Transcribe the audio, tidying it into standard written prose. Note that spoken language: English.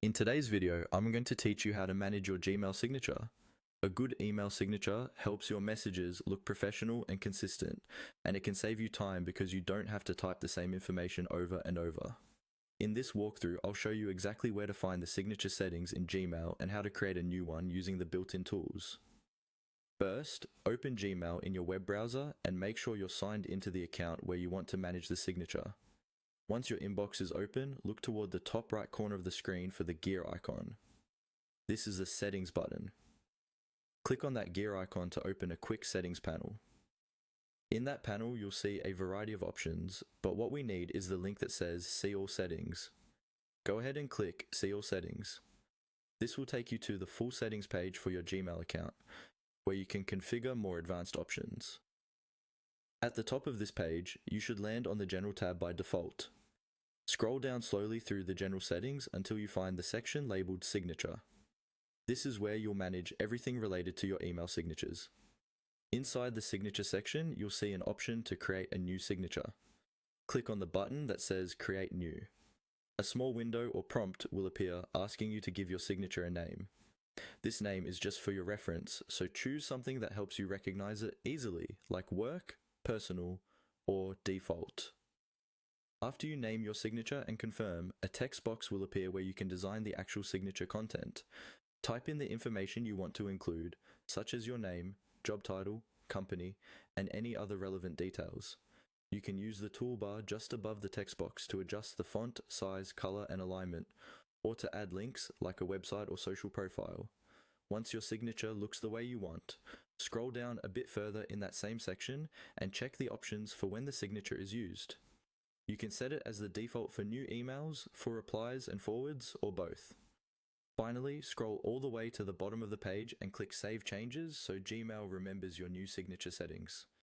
In today's video, I'm going to teach you how to manage your Gmail signature. A good email signature helps your messages look professional and consistent, and it can save you time because you don't have to type the same information over and over. In this walkthrough, I'll show you exactly where to find the signature settings in Gmail and how to create a new one using the built-in tools. First, open Gmail in your web browser and make sure you're signed into the account where you want to manage the signature. Once your inbox is open, look toward the top right corner of the screen for the gear icon. This is the Settings button. Click on that gear icon to open a quick settings panel. In that panel, you'll see a variety of options, but what we need is the link that says See All Settings. Go ahead and click See All Settings. This will take you to the full settings page for your Gmail account, where you can configure more advanced options. At the top of this page, you should land on the General tab by default. Scroll down slowly through the general settings until you find the section labeled Signature. This is where you'll manage everything related to your email signatures. Inside the signature section, you'll see an option to create a new signature. Click on the button that says Create New. A small window or prompt will appear asking you to give your signature a name. This name is just for your reference, so choose something that helps you recognize it easily, like Work, Personal, or Default. After you name your signature and confirm, a text box will appear where you can design the actual signature content. Type in the information you want to include, such as your name, job title, company, and any other relevant details. You can use the toolbar just above the text box to adjust the font, size, color, and alignment, or to add links like a website or social profile. Once your signature looks the way you want, scroll down a bit further in that same section and check the options for when the signature is used. You can set it as the default for new emails, for replies and forwards, or both. Finally, scroll all the way to the bottom of the page and click Save Changes so Gmail remembers your new signature settings.